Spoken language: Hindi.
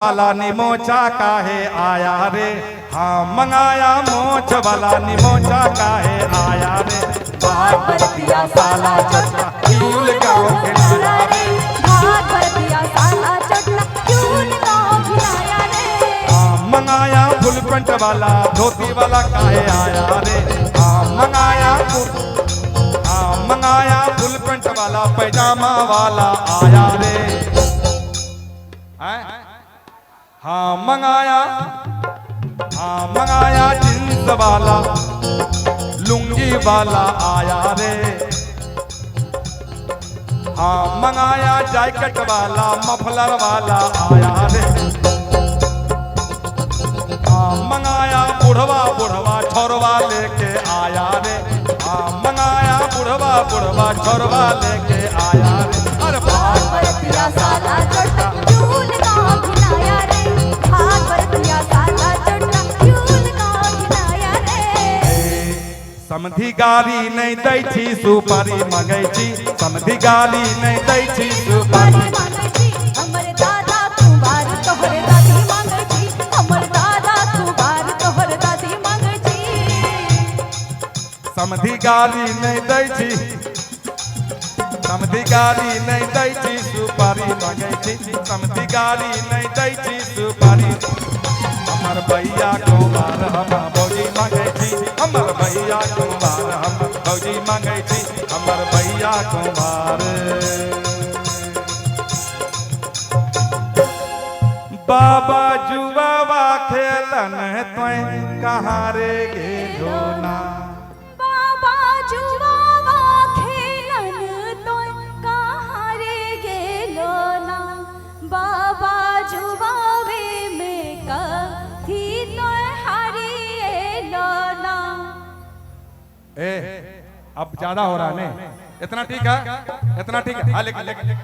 वाला निमोचा काहे आया रे। हाँ मंगाया मोच वाला निमोचा काहे आया रे। भाग बरतिया साला चटना क्यों गाँव खिलाया रे। भाग बरतिया साला चटना क्यों गाँव खिलाया रे। हाँ मंगाया फुल पेंट वाला धोती वाला काहे आया रे। हाँ मंगाया फुल पेंट वाला पैजामा वाला आया रे। हाँ मंगाया जींस वाला लुंगी वाला आया रे। हाँ मंगाया जैकेट वाला मफलर वाला आया रे। हाँ मंगाया बुढ़वा छोरवा लेके आया रे। हाँ मंगाया बुढ़वा छोरवा लेके आया रे। अरे भाग बरतिया साला चटना क्यों गाँव खिलाया रे। भाग बरतिया साला चटना क्यों गाँव खिलाया रे। समधी गाली नहीं दै छी सुपारी मंगै छी। समधी गाली नहीं दै छी सुपारी मांगै छी। हमर दादा कुमार तोहर दादी मांगै छी। हमर दादा कुमार तोहर दादी मांगै छी। समधी गाली नहीं दै छी। समधी गाली नहीं दै छी सुपारी मंगै छी। समधी गाली नहीं दै छी सुपारी। हमर भैया कुमार हम भौजी मंगै छी। हमर भैया कुमार हम भौजी मंगै छी। हमर भैया कुमार बाबा जुआवा खेलन तोय कहाँ रे गेलो ना। बाबा जुआवा खेलन तोय कहाँ रे गेलो ना। बाबा जुआवे में कथी तोय हारिएलो ना। अब ज्यादा हो रहा है नहीं? इतना ठीक है, इतना ठीक है। हाँ लेकिन